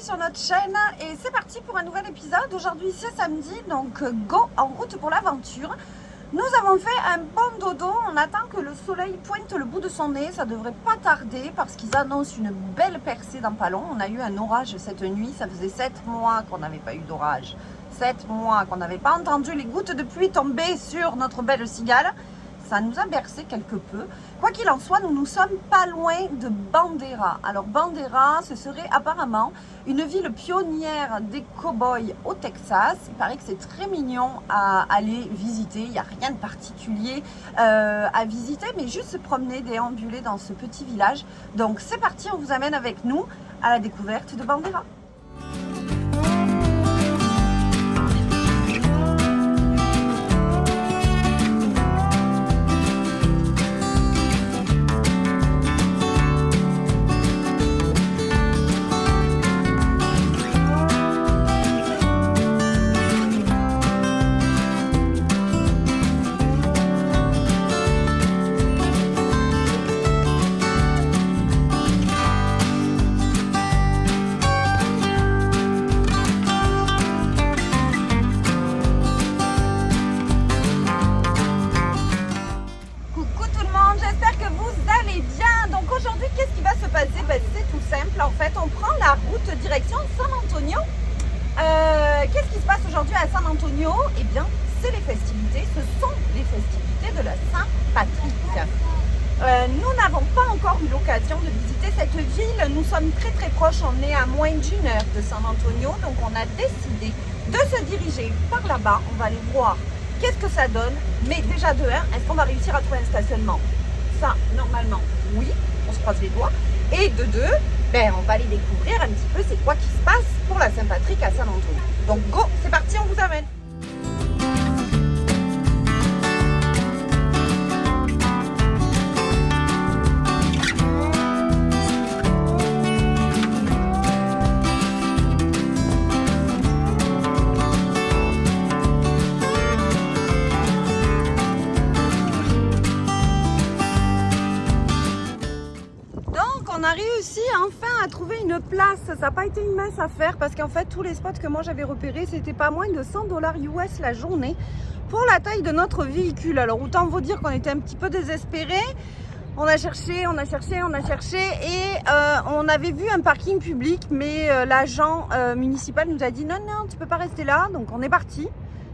sur notre chaîne et c'est parti pour un nouvel épisode. Aujourd'hui c'est samedi, donc go en route pour l'aventure. Nous avons fait un bon dodo, on attend que le soleil pointe le bout de son nez, ça devrait pas tarder parce qu'ils annoncent une belle percée dans pas long. On a eu un orage cette nuit, ça faisait 7 mois qu'on n'avait pas eu d'orage, 7 mois qu'on n'avait pas entendu les gouttes de pluie tomber sur notre belle cigale. Ça nous a bercé quelque peu. Quoi qu'il en soit, nous ne sommes pas loin de Bandera. Alors Bandera, ce serait apparemment une ville pionnière des cow-boys au Texas. Il paraît que c'est très mignon à aller visiter. Il n'y a rien de particulier à visiter, mais juste se promener, déambuler dans ce petit village. Donc c'est parti, on vous amène avec nous à la découverte de Bandera. C'est tout simple, en fait, on prend la route direction San Antonio. Qu'est-ce qui se passe aujourd'hui à San Antonio? Eh bien, c'est les festivités, ce sont les festivités de la Saint-Patrick. Nous n'avons pas encore eu l'occasion de visiter cette ville, nous sommes très proches, on est à moins d'une heure de San Antonio, donc on a décidé de se diriger par là-bas, on va aller voir qu'est-ce que ça donne, mais déjà de 1, est-ce qu'on va réussir à trouver un stationnement? Ça, normalement, oui, on se croise les doigts. Et de 2, on va aller découvrir un petit peu c'est quoi qui se passe pour la Saint-Patrick à San Antonio. Donc go, c'est parti, on vous amène. On a réussi enfin à trouver une place. Ça n'a pas été une mince affaire parce qu'en fait tous les spots que moi j'avais repérés c'était pas moins de $100 US la journée pour la taille de notre véhicule. Alors autant vous dire qu'on était un petit peu désespérés. On a cherché et on avait vu un parking public, mais l'agent municipal nous a dit non tu peux pas rester là, donc on est parti.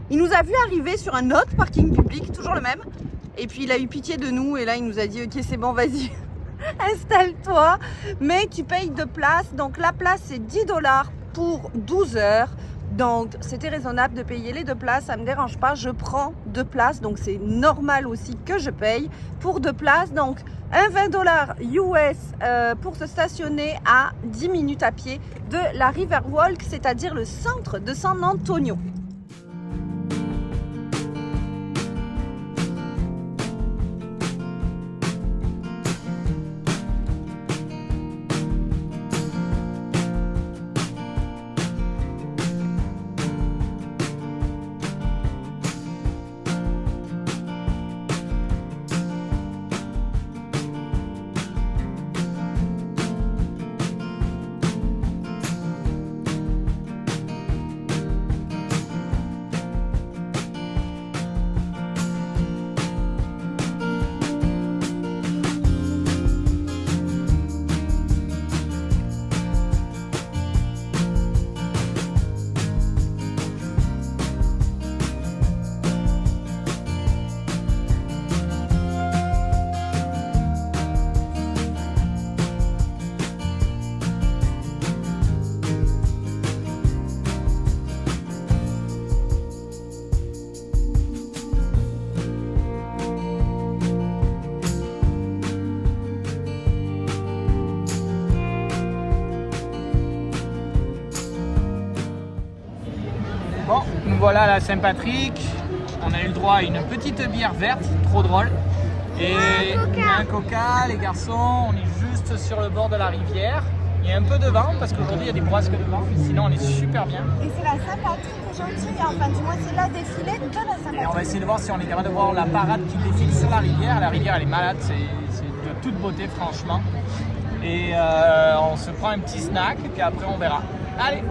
Il nous a vu arriver sur un autre parking public, toujours le même, et puis il a eu pitié de nous et là il nous a dit ok c'est bon vas-y installe-toi, mais tu payes de place. Donc la place c'est $10 pour 12 heures. Donc c'était raisonnable de payer les 2 places, ça me dérange pas, je prends 2 places, donc c'est normal aussi que je paye pour 2 places. Donc un $20 US pour se stationner à 10 minutes à pied de la Riverwalk, c'est-à-dire le centre de San Antonio. Bon, nous voilà à la Saint-Patrick. On a eu le droit à une petite bière verte, trop drôle. Et un coca, les garçons. On est juste sur le bord de la rivière. Il y a un peu de vent parce qu'aujourd'hui il y a des bourrasques de vent, mais sinon on est super bien. Et c'est la Saint-Patrick aujourd'hui, enfin du moins c'est la défilé de la Saint-Patrick. Et on va essayer de voir si on est capable de voir la parade qui défile sur la rivière. La rivière elle est malade, c'est de toute beauté franchement. Et on se prend un petit snack et après on verra. Allez.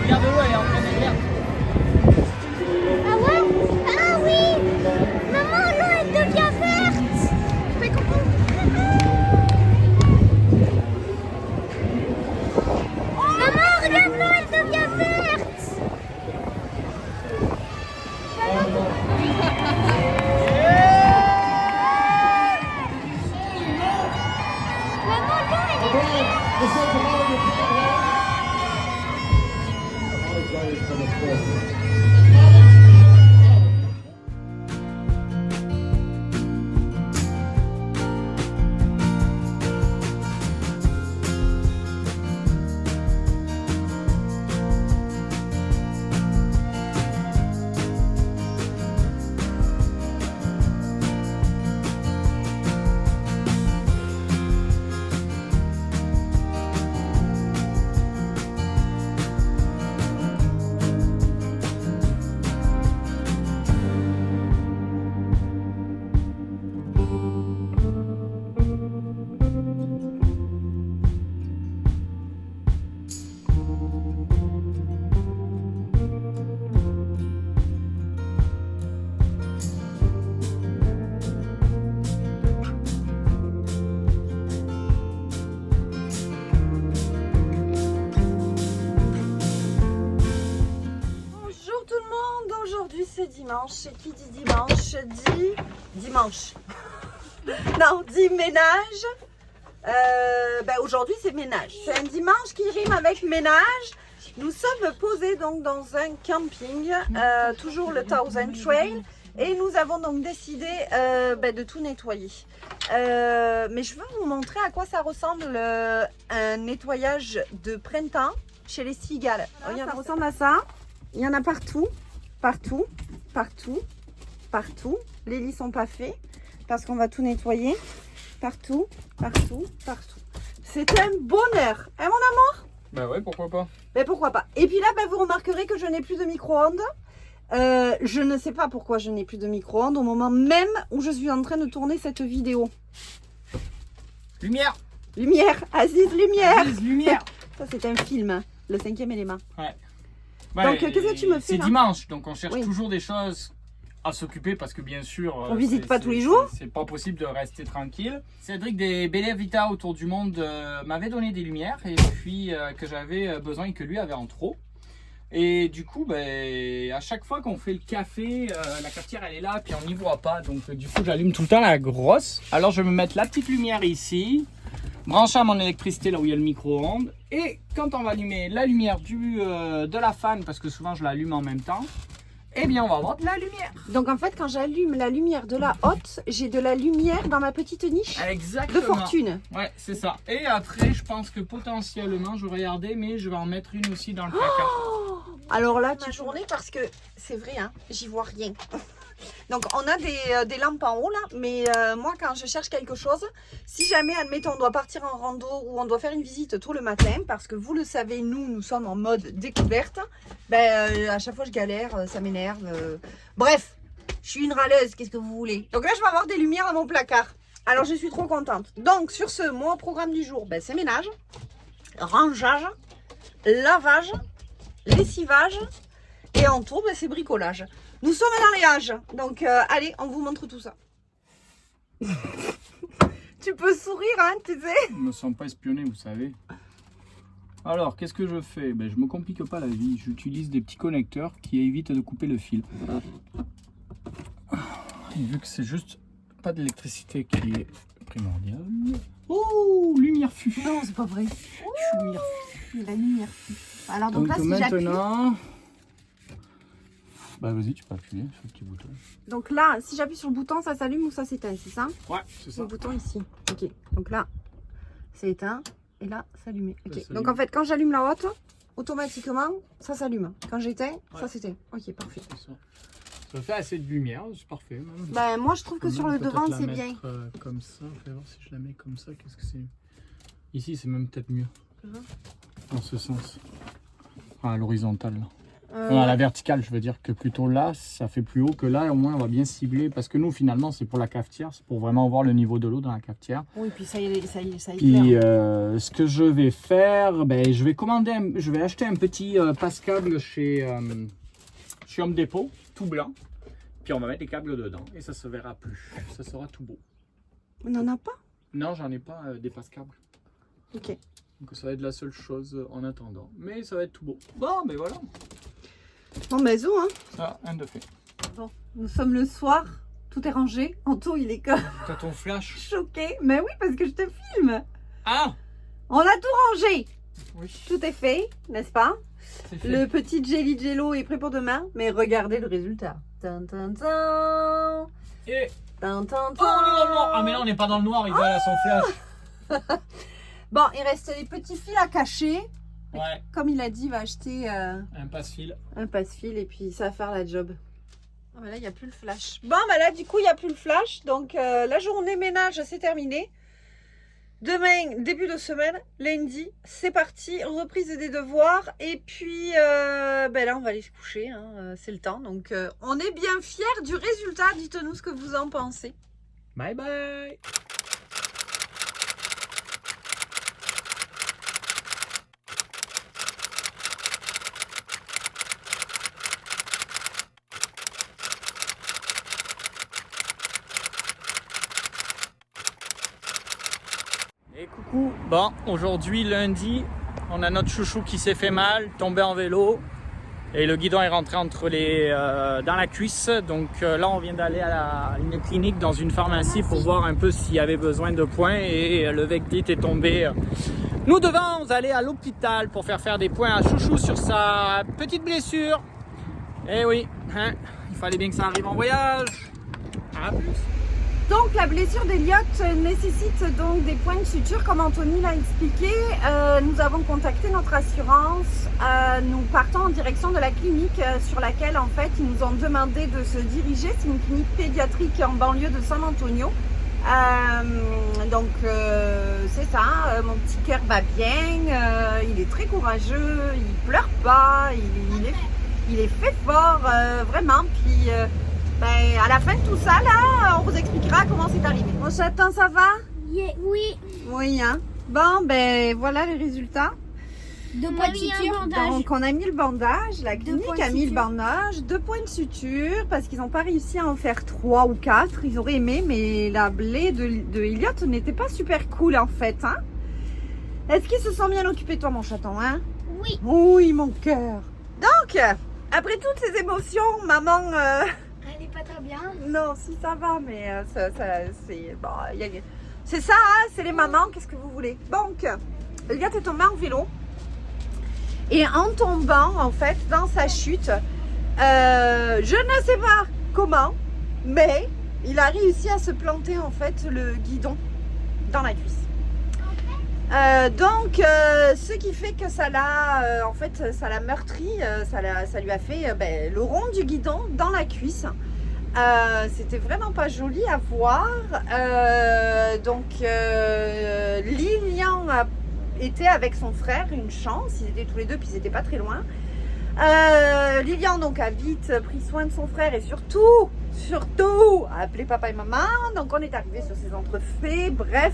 Regarde l'eau, elle est en train de verte. Ah ouais? Ah oui! Maman, l'eau, elle devient verte! Fais coucou. Maman, regarde l'eau, elle devient verte! Maman, l'eau, elle est verte! Bonjour tout le monde, aujourd'hui c'est dimanche et qui dit dimanche dit dimanche. Non, dit ménage. Aujourd'hui c'est ménage. C'est un dimanche qui rime avec ménage. Nous sommes posés donc dans un camping, toujours le Thousand Trail, et nous avons donc décidé de tout nettoyer. Mais je veux vous montrer à quoi ça ressemble un nettoyage de printemps chez les cigales. Regarde, ça ressemble à ça. Il y en a partout, partout, partout, partout. Les lits sont pas faits parce qu'on va tout nettoyer. Partout, partout, partout. C'est un bonheur, hein mon amour? Bah ouais, pourquoi pas. Ben pourquoi pas. Et puis là, vous remarquerez que je n'ai plus de micro-ondes. Je ne sais pas pourquoi je n'ai plus de micro-ondes au moment même où je suis en train de tourner cette vidéo. Lumière. Lumière, Aziz, lumière. Aziz, lumière. Ça c'est un film, hein, le 5e élément. Ouais. Donc, qu'est-ce que tu me fais C'est là? dimanche, donc on cherche Oui. toujours des choses à s'occuper parce que bien sûr, On visite pas tous les jours. C'est pas possible de rester tranquille. Cédric des Bella Vita autour du monde m'avait donné des lumières et puis que j'avais besoin et que lui avait en trop. Et du coup, à chaque fois qu'on fait le café, la cafetière elle est là, puis on n'y voit pas. Donc du coup, j'allume tout le temps la grosse. Alors je vais me mettre la petite lumière ici, brancher à mon électricité là où il y a le micro-ondes. Et quand on va allumer la lumière de la fan, parce que souvent je l'allume en même temps, eh bien on va avoir de la lumière. Donc en fait, quand j'allume la lumière de la haute, j'ai de la lumière dans ma petite niche Exactement. de fortune. Ouais, c'est ça. Et après, je pense que potentiellement, je vais regarder, mais je vais en mettre une aussi dans le placard. Alors là, ma journée, parce que c'est vrai, hein, j'y vois rien. Donc on a des lampes en haut là, mais moi quand je cherche quelque chose, si jamais admettons on doit partir en rando ou on doit faire une visite tôt le matin, parce que vous le savez, nous sommes en mode découverte, à chaque fois je galère, ça m'énerve. Bref, je suis une râleuse, qu'est-ce que vous voulez? Donc là je vais avoir des lumières dans mon placard. Alors je suis trop contente. Donc sur ce, mon programme du jour, c'est ménage, rangeage, lavage, lessivage et en tout, c'est bricolage. Nous sommes dans les âges, donc allez, on vous montre tout ça. Tu peux sourire, hein, tu sais. Je me sens pas espionné, vous savez. Alors, qu'est-ce que je fais? Je me complique pas la vie. J'utilise des petits connecteurs qui évitent de couper le fil. Et vu que c'est juste pas d'électricité qui est primordiale. Oh, lumière fût. Non, c'est pas vrai. Lumière fût. La lumière. Alors donc, là, si maintenant... vas-y, tu peux appuyer sur le petit bouton. Donc là, si j'appuie sur le bouton, ça s'allume ou ça s'éteint, c'est ça? Ouais, c'est ça. Le bouton ici. Ok. Donc là, c'est éteint et là, c'est allumé. Ok. Ça Donc en fait, quand j'allume la haute, automatiquement, ça s'allume. Quand j'éteins, ça s'éteint. Ok, parfait. Ça fait assez de lumière, c'est parfait. Même. Ben, moi, je trouve que sur le devant, c'est bien. Comme ça, fais voir si je la mets comme ça, qu'est-ce que c'est. Ici, c'est même peut-être mieux. Dans ce sens. À l'horizontale. À la verticale, je veux dire que plutôt là, ça fait plus haut que là. Au moins, on va bien cibler. Parce que nous, finalement, c'est pour la cafetière. C'est pour vraiment voir le niveau de l'eau dans la cafetière. Oui, puis ça y est. Puis, ce que je vais faire, ben, je vais acheter un petit passe-câble chez Home Depot, tout blanc. Puis, on va mettre les câbles dedans. Et ça se verra plus. Ça sera tout beau. On n'en a pas? Non, j'en ai pas des passe-câbles. Ok. Donc, ça va être la seule chose en attendant. Mais ça va être tout beau. Bon, ben voilà. Bon, ben, zou, hein. Ça, un de fait. Bon, nous sommes le soir. Tout est rangé. Anto, il est comme T'as ton flash. choqué. Mais oui, parce que je te filme. Ah! On a tout rangé. Oui. Tout est fait, n'est-ce pas? C'est fait. Le petit Jelly Jello est prêt pour demain. Mais regardez le résultat. Tan, tan, tan. Et... Tan, tan, Oh, tan. on est dans le noir. Ah, mais là, on n'est pas dans le noir. Il va à son flash. Bon, il reste les petits fils à cacher. Ouais. Comme il a dit, il va acheter Un passe-fil. un passe-fil et puis ça va faire la job. Ah, mais là, il n'y a plus le flash. Bon, bah là, du coup, il n'y a plus le flash. Donc, la journée ménage, c'est terminé. Demain, début de semaine, lundi, c'est parti. Reprise des devoirs. Et puis, ben là, on va aller se coucher. Hein, c'est le temps. Donc, on est bien fiers du résultat. Dites-nous ce que vous en pensez. Bye bye. Et coucou. Bon, aujourd'hui lundi, on a notre chouchou qui s'est fait mal, tombé en vélo et le guidon est rentré entre dans la cuisse. Donc là, on vient d'aller à une clinique dans une pharmacie pour voir un peu s'il y avait besoin de points et le Vectit est tombé. Nous devons aller à l'hôpital pour faire des points à chouchou sur sa petite blessure. Eh oui, hein, il fallait bien que ça arrive en voyage. À plus. Donc la blessure d'Eliott nécessite donc des points de suture comme Anthony l'a expliqué. Nous avons contacté notre assurance. Nous partons en direction de la clinique sur laquelle en fait ils nous ont demandé de se diriger. C'est une clinique pédiatrique en banlieue de San Antonio. Donc c'est ça, mon petit cœur va bien, il est très courageux, il pleure pas, il est fait fort, vraiment. Puis ben, à la fin de tout ça, là, on vous expliquera comment c'est arrivé. Mon chaton, ça va? Oui. Oui, hein. Bon, ben voilà les résultats. De points de suture. Donc on a mis le bandage, la clinique points de a mis le suture. bandage, 2 points de suture parce qu'ils n'ont pas réussi à en faire 3 ou 4. Ils auraient aimé, mais la blé de Eliott n'était pas super cool en fait. Hein. Est-ce qu'ils se sont bien occupés de toi, mon chaton, hein? Oui. Oui, mon cœur. Donc, après toutes ces émotions, maman... Elle est pas très bien. Non, si ça va, mais c'est bon, c'est ça, hein, c'est les mamans, qu'est-ce que vous voulez. Donc, Eliott est tombé en vélo. Et en tombant, en fait, dans sa chute, je ne sais pas comment, mais il a réussi à se planter, en fait, le guidon dans la cuisse. Donc, ce qui fait que ça l'a, en fait, ça l'a meurtri, ça lui a fait le rond du guidon dans la cuisse. C'était vraiment pas joli à voir. Donc, Lilian était avec son frère, une chance, ils étaient tous les deux, puis ils n'étaient pas très loin. Lilian donc a vite pris soin de son frère et surtout a appelé papa et maman. Donc on est arrivé sur ces entrefaits. Bref,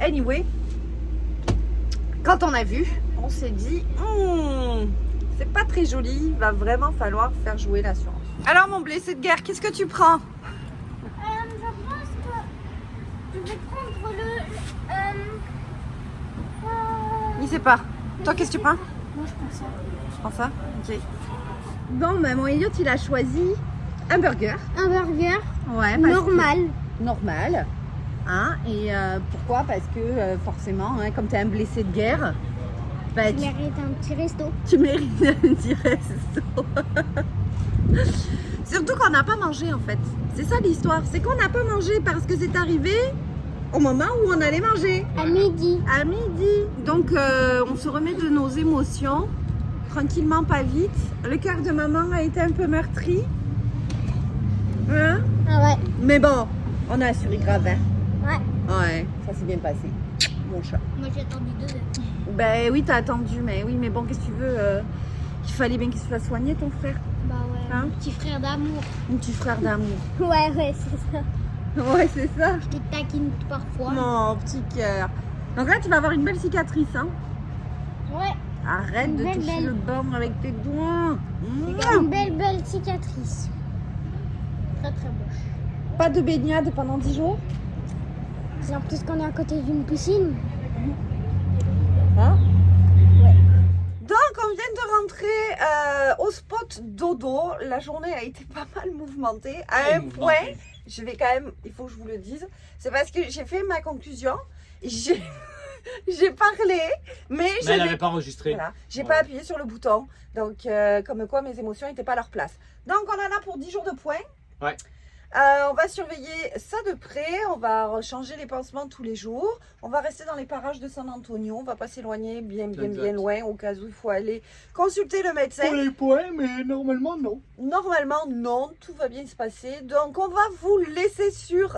anyway, quand on a vu, on s'est dit c'est pas très joli, il va vraiment falloir faire jouer l'assurance. Alors mon blessé de guerre, qu'est-ce que tu prends? Je pense que je vais prendre Il sait pas. Toi, qu'est-ce que tu prends? Moi, je prends ça. Je prends ça. Ok. Bon, ben, mon Eliott, il a choisi un burger. Un burger Ouais. Normal. Hein? Et pourquoi? Parce que forcément, hein, comme tu es un blessé de guerre, bah, Je mérite un petit resto. tu mérites un petit resto. Surtout qu'on n'a pas mangé en fait. C'est ça l'histoire. C'est qu'on n'a pas mangé parce que c'est arrivé au moment où on allait manger. À midi. À midi. Donc on se remet de nos émotions. Tranquillement, pas vite. Le cœur de maman a été un peu meurtri. Hein? Ah ouais. Mais bon, on a assuré grave, hein? Ouais. Ouais, ça s'est bien passé. Mon chat. Moi j'ai attendu 2 heures. Ben oui, t'as attendu, mais bon, qu'est-ce que tu veux? Il fallait bien qu'il se fasse soigner, ton frère. Bah ouais. Hein? Petit frère d'amour. Mon petit frère d'amour. Ouais, c'est ça. Ouais, c'est ça. Je te taquine parfois. Mon petit cœur. Donc là, tu vas avoir une belle cicatrice, hein? Ouais. Arrête Une de belle, toucher belle. le banc avec tes doigts. Une belle cicatrice. Très moche. Pas de baignade pendant 10 jours. C'est en plus qu'on est à côté d'une piscine. Hein? Ouais. Donc, on vient de rentrer au spot dodo. La journée a été pas mal mouvementée. À un point, je vais quand même, il faut que je vous le dise, c'est parce que j'ai fait ma conclusion. J'ai parlé, mais elle n'avait pas enregistré. Voilà, j'ai pas appuyé sur le bouton. Donc, comme quoi mes émotions n'étaient pas à leur place. Donc, on en a pour 10 jours de points. Ouais. On va surveiller ça de près, on va changer les pansements tous les jours, on va rester dans les parages de San Antonio, on va pas s'éloigner bien loin au cas où il faut aller consulter le médecin. Pour les points, mais normalement non. Normalement non, tout va bien se passer, donc on va vous laisser sur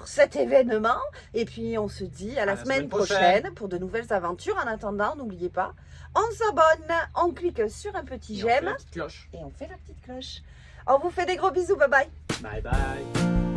cet événement et puis on se dit à la semaine prochaine pour de nouvelles aventures. En attendant, n'oubliez pas, on s'abonne, on clique sur un petit j'aime la petite cloche. et on fait la petite cloche. On vous fait des gros bisous, bye bye. Bye bye.